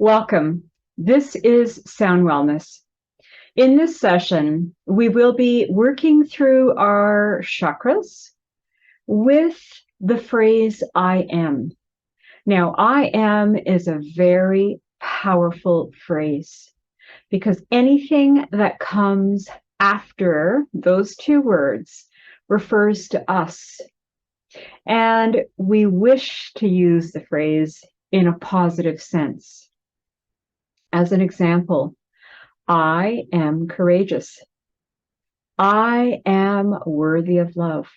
Welcome. This is Sound Wellness. In this session, we will be working through our chakras with the phrase I am. Now, I am is a very powerful phrase because anything that comes after those two words refers to us. And we wish to use the phrase in a positive sense. As an example, I am courageous. I am worthy of love.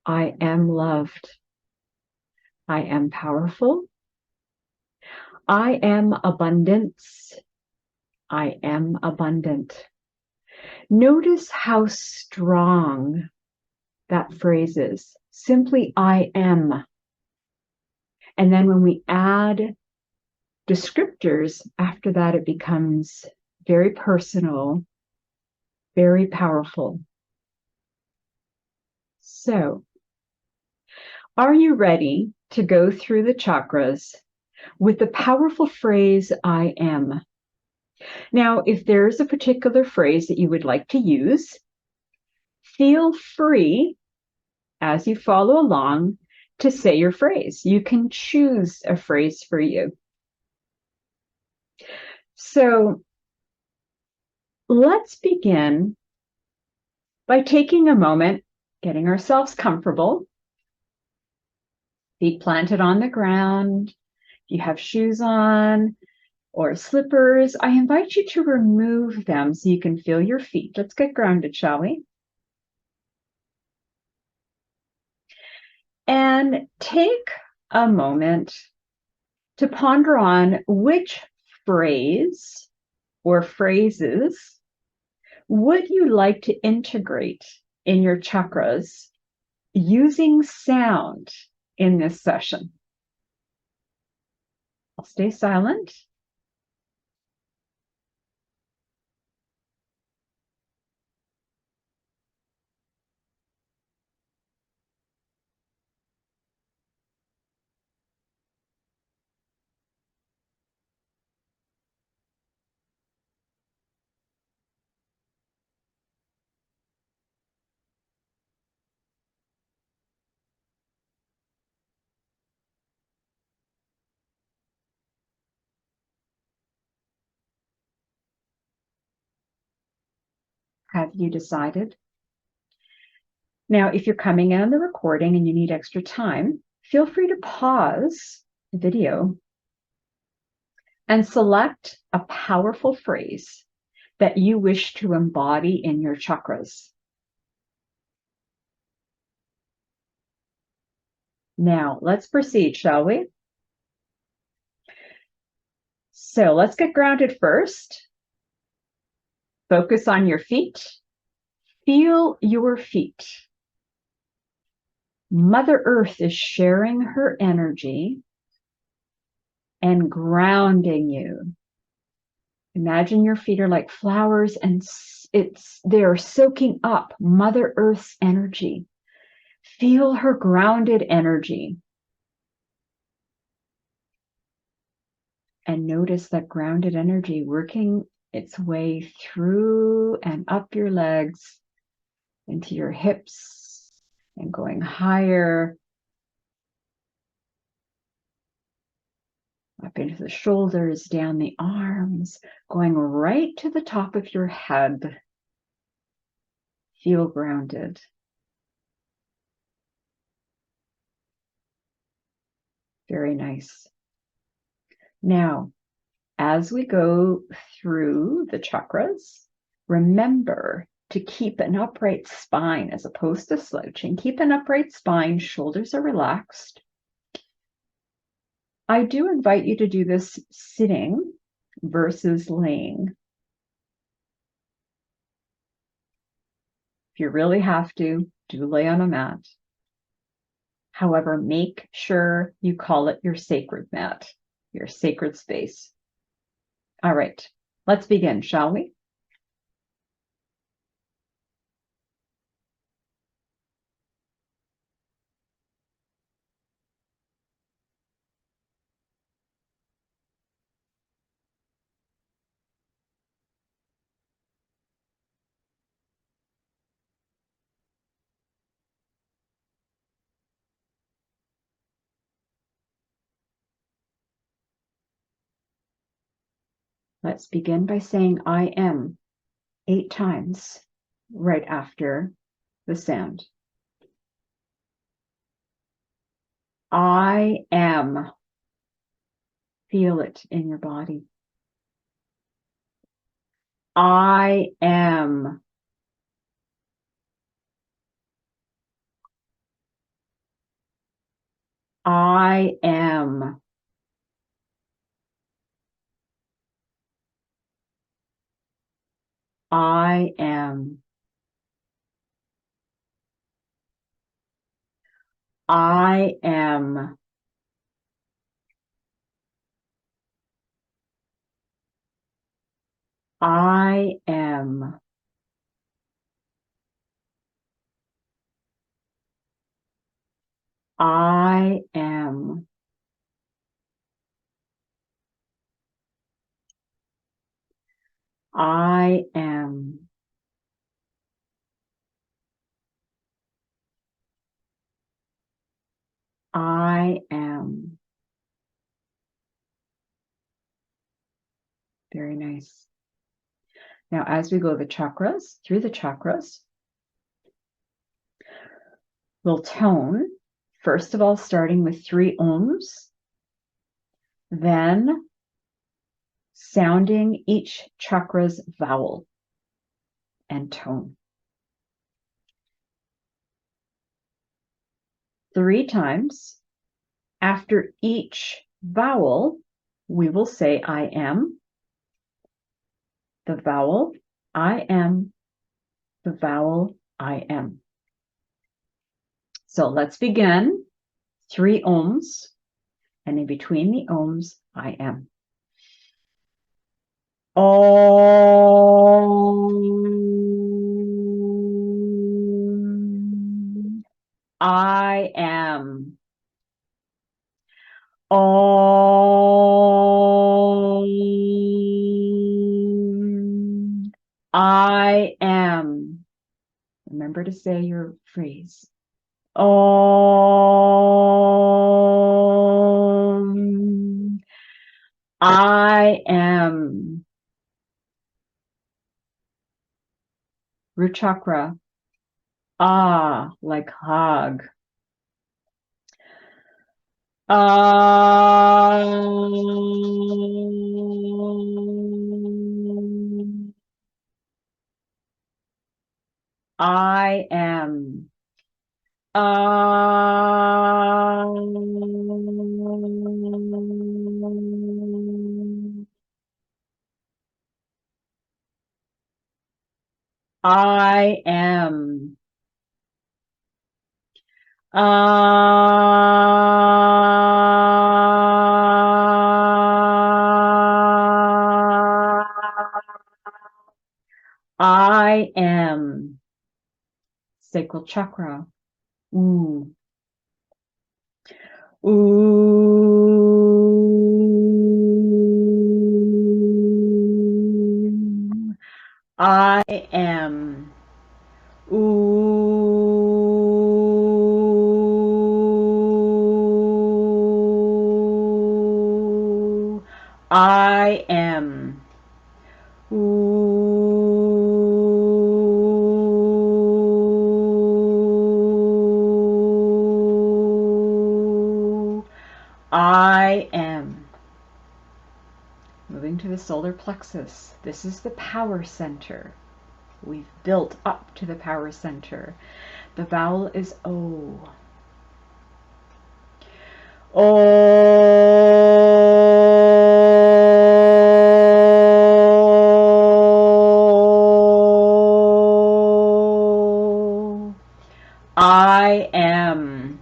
I am loved. I am powerful. I am abundance. I am abundant. Notice how strong that phrase is. Simply, I am. And then when we add descriptors after that, it becomes very personal, very powerful. So, are you ready to go through the chakras with the powerful phrase, I am? Now, if there's a particular phrase that you would like to use, feel free, as you follow along, to say your phrase. You can choose a phrase for you. So, let's begin by taking a moment, getting ourselves comfortable, feet planted on the ground. If you have shoes on or slippers, I invite you to remove them so you can feel your feet. Let's get grounded, shall we? And take a moment to ponder on which phrase or phrases would you like to integrate in your chakras using sound in this session. I'll stay silent. Have you decided? Now, if you're coming in on the recording and you need extra time, feel free to pause the video and select a powerful phrase that you wish to embody in your chakras. Now, let's proceed, shall we? So let's get grounded first. Focus on your feet. Feel your feet. Mother Earth is sharing her energy and grounding you. Imagine your feet are like flowers and they're soaking up Mother Earth's energy. Feel her grounded energy. And notice that grounded energy working its way through and up your legs into your hips and going higher up into the shoulders, down the arms, going right to the top of your head. Feel grounded. Very nice. Now, as we go through the chakras, remember to keep an upright spine as opposed to slouching. Keep an upright spine, shoulders are relaxed. I do invite you to do this sitting versus laying. If you really have to, do lay on a mat. However, make sure you call it your sacred mat, your sacred space. All right, let's begin, shall we? Let's begin by saying I am 8 times right after the sound. I am. Feel it in your body. I am. I am. I am. I am. I am. I am. I am. I am. Very nice. Now, as we go through the chakras, we'll tone, first of all, starting with 3 ohms, then sounding each chakra's vowel and tone. 3 times. After each vowel, we will say I am, the vowel, I am, the vowel, I am. So let's begin. 3 ohms, and in between the ohms, I am. Om. I am. Om. I am. Remember to say your phrase. Om. I am. Root chakra. Ah, like hug. I am. I am. I am. Sacral chakra. Ooh. Ooh. I am. Ooh. I am. Ooh. I am. Moving to the solar plexus. This is the power center. We've built up to the power center. The vowel is O. O. I am.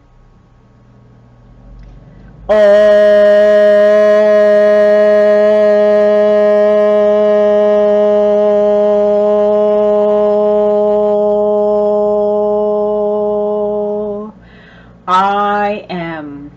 I am.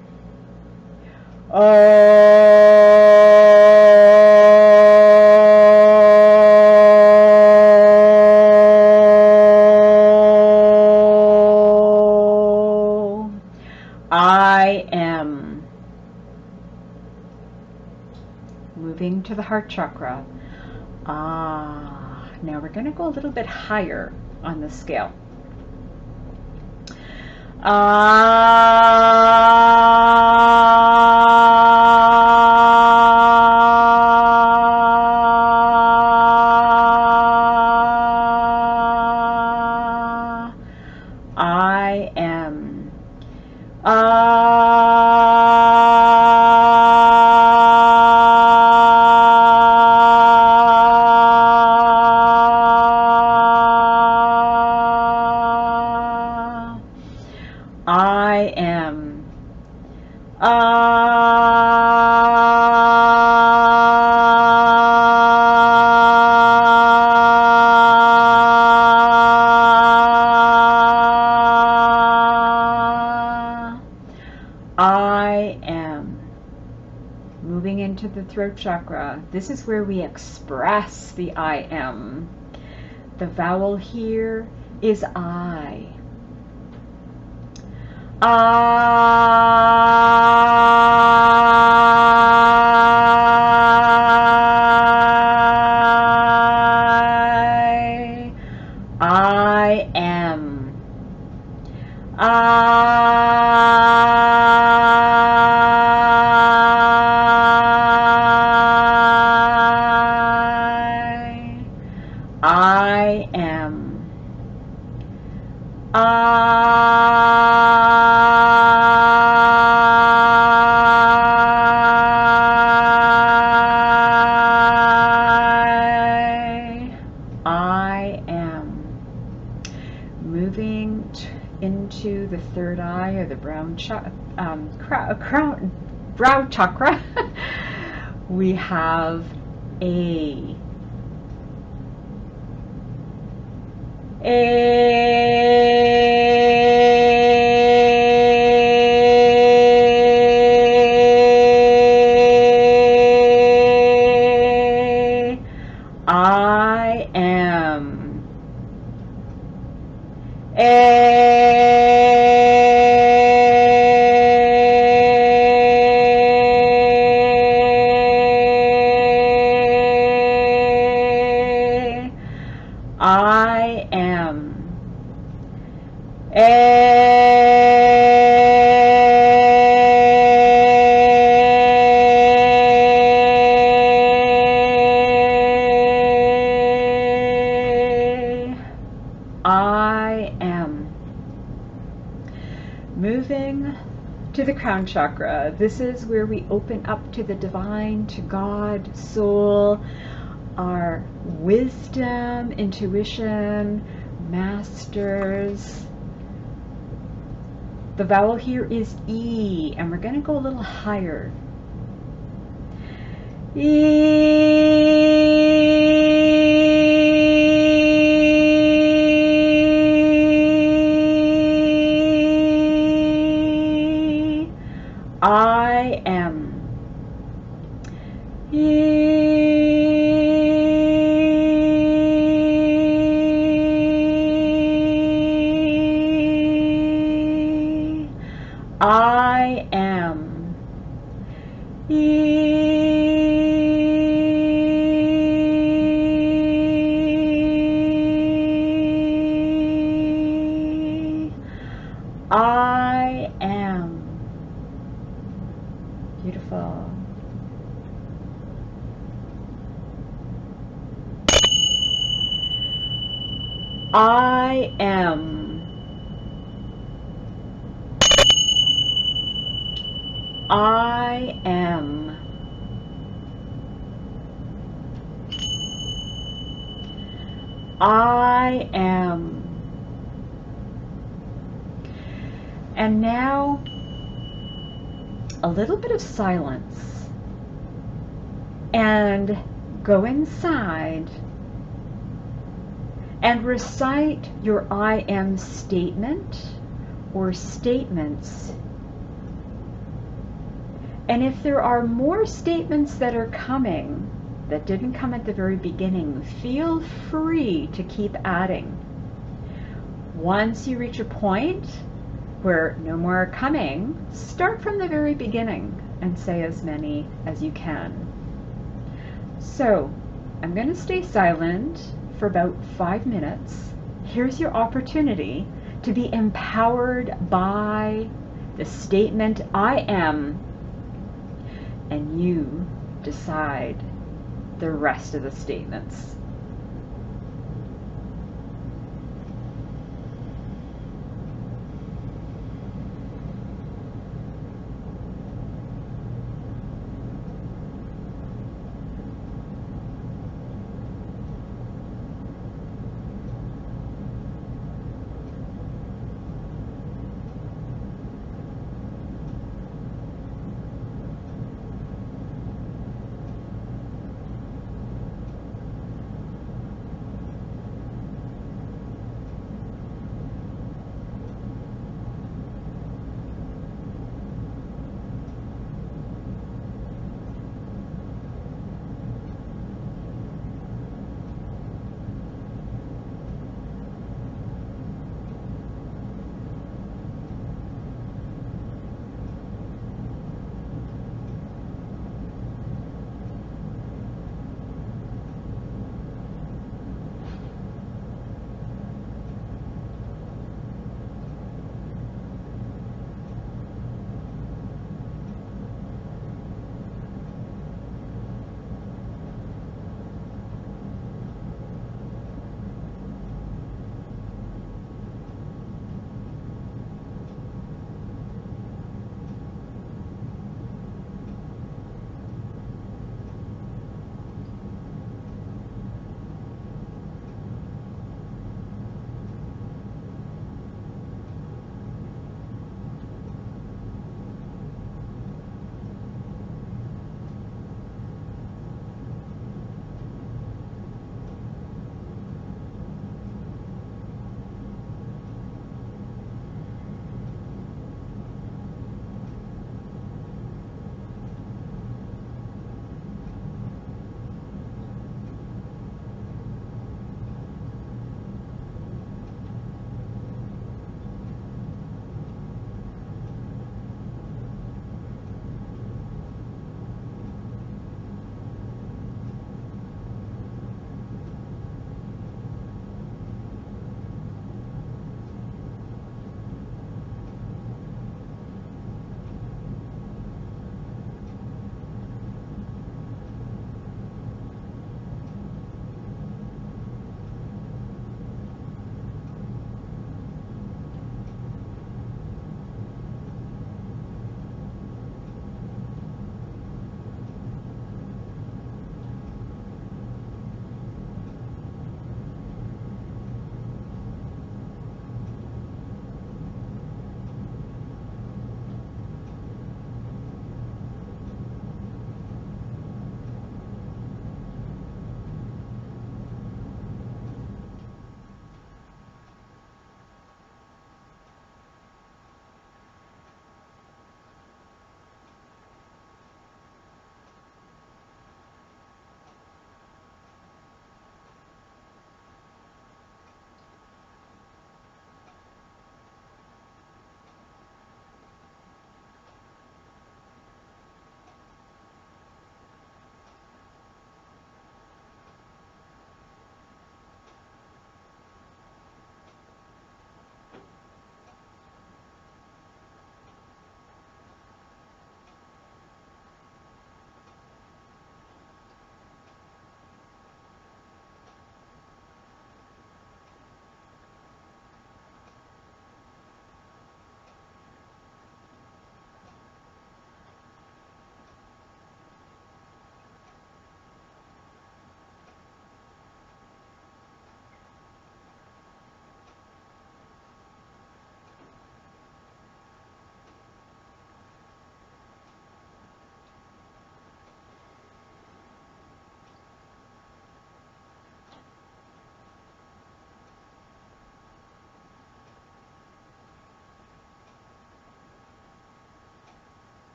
moving to the heart chakra. Ah, now we're going to go a little bit higher on the scale. I am. I am. I am. Moving into the throat chakra. This is where we express the I am. The vowel here is I. I am. I am. I am. Moving into the third eye, or the brow chakra, we have A. I am. I am. I am. Moving to the crown chakra. This is where we open up to the divine, to God, soul, our wisdom, intuition, masters. The vowel here is E, and we're going to go a little higher. I am. I am. I am. Beautiful. I am. I am. I am. And now a little bit of silence, and go inside and recite your I am statement or statements. And if there are more statements that are coming that didn't come at the very beginning, feel free to keep adding. Once you reach a point where no more are coming, start from the very beginning and say as many as you can. So I'm going to stay silent for about 5 minutes. Here's your opportunity to be empowered by the statement I am, and you decide the rest of the statements.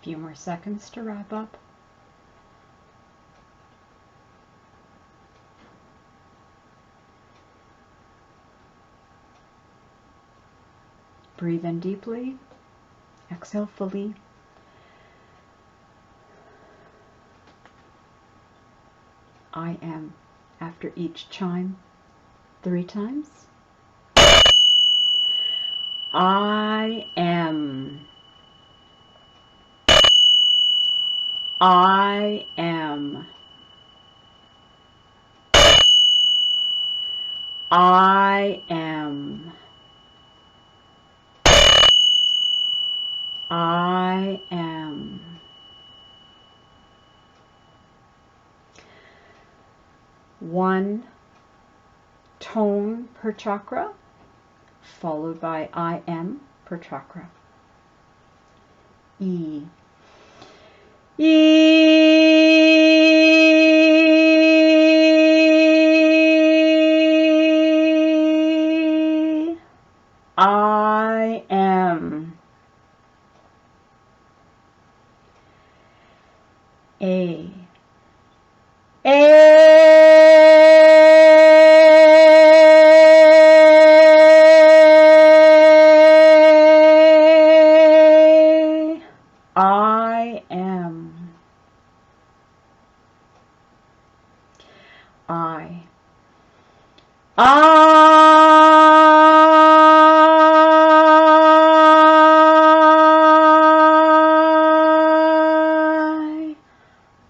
Few more seconds to wrap up. Breathe in deeply. Exhale fully. I am. After each chime, 3 times. I am. I am. I am. I am. One tone per chakra, followed by I am per chakra. E. E. I am. A. I am. I.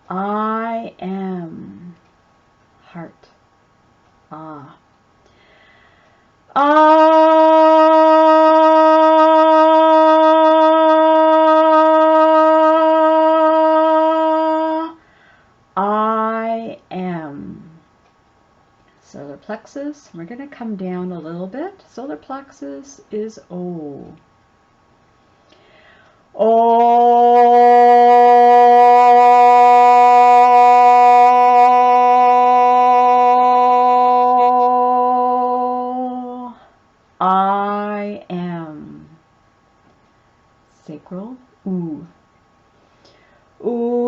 I am. Heart. Ah. I am. Solar plexus. We're going to come down a little bit. Solar plexus is O. O. I am. Sacral. Oo. Ooh.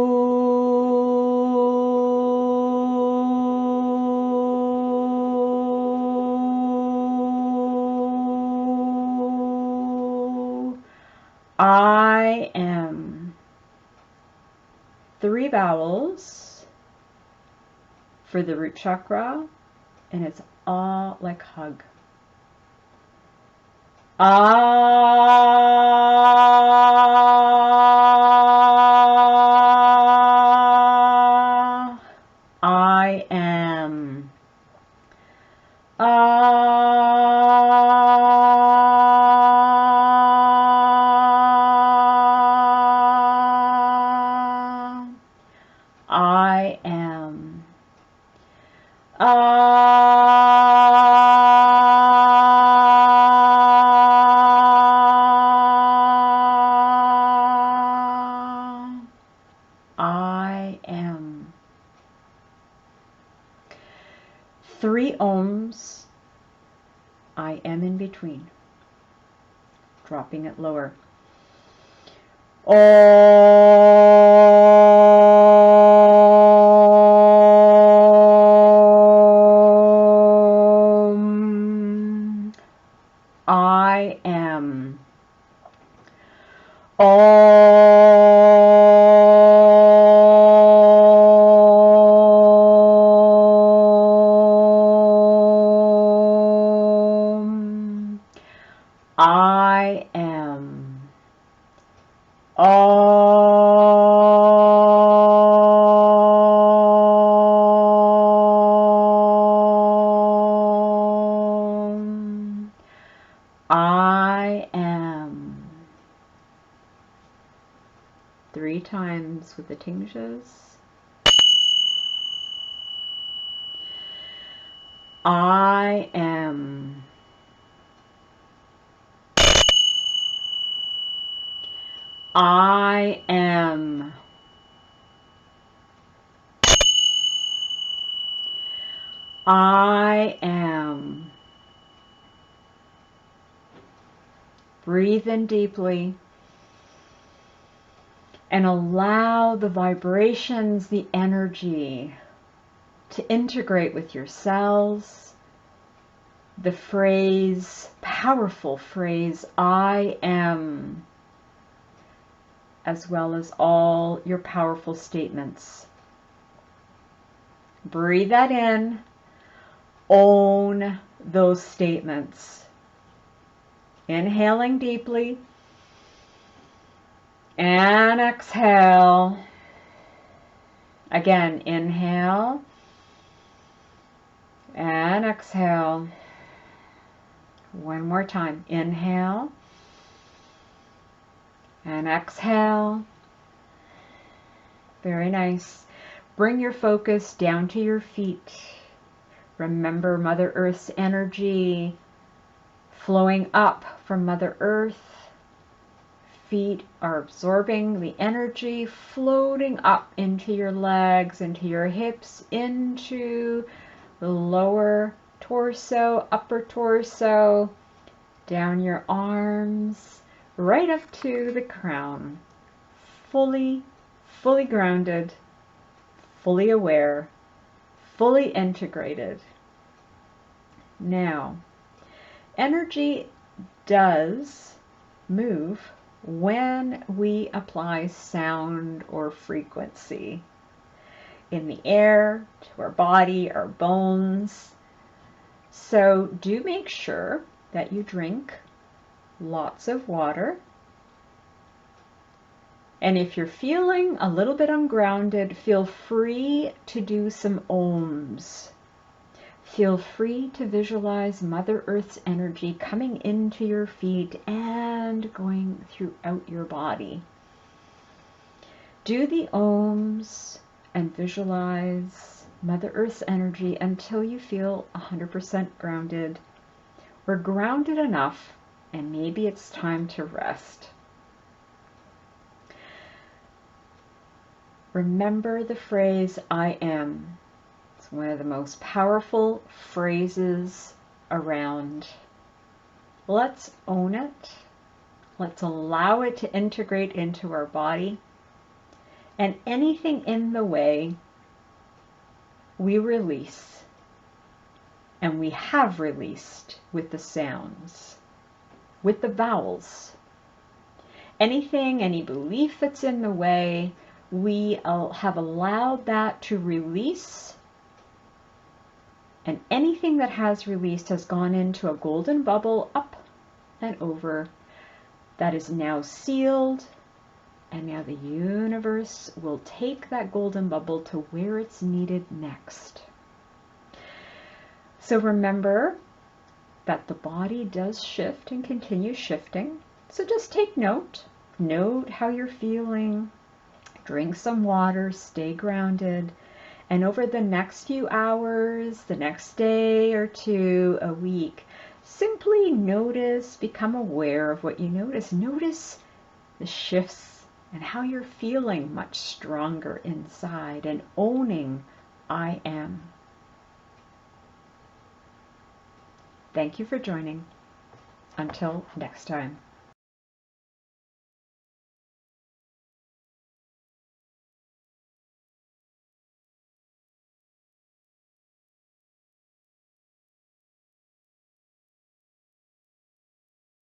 I am. 3 vowels for the root chakra, and it's ah like hug. Ah. I am. I am. I am. 3 ohms. I am in between. Dropping it lower. Om. I am. Om. I am. Om. I am. 3 times with the tingxias. I am. I am. I am. Breathe in deeply and allow the vibrations, the energy to integrate with your cells. The phrase powerful phrase, I am, as well as all your powerful statements. Breathe that in. Own those statements. Inhaling deeply. And exhale. Again, inhale. And exhale. One more time. Inhale. And exhale. Very nice. Bring your focus down to your feet. Remember Mother Earth's energy flowing up from Mother Earth. Feet are absorbing the energy, floating up into your legs, into your hips, into the lower torso, upper torso, down your arms, right up to the crown. Fully grounded, fully aware, fully integrated. Now, energy does move when we apply sound or frequency in the air, to our body, our bones. So do make sure that you drink lots of water. And if you're feeling a little bit ungrounded, feel free to do some ohms. Feel free to visualize Mother Earth's energy coming into your feet and going throughout your body. Do the ohms and visualize Mother Earth's energy until you feel 100% grounded, or grounded enough, and maybe it's time to rest. Remember the phrase, I am. It's one of the most powerful phrases around. Let's own it. Let's allow it to integrate into our body. And anything in the way, we release. And we have released with the sounds, with the vowels. Anything, any belief that's in the way, we have allowed that to release. And anything that has released has gone into a golden bubble up and over that is now sealed. And now the universe will take that golden bubble to where it's needed next. So remember that the body does shift and continue shifting. So just take note. Note how you're feeling. Drink some water. Stay grounded. And over the next few hours, the next day or two, a week, simply notice, become aware of what you notice. Notice the shifts and how you're feeling much stronger inside and owning I am. Thank you for joining. Until next time.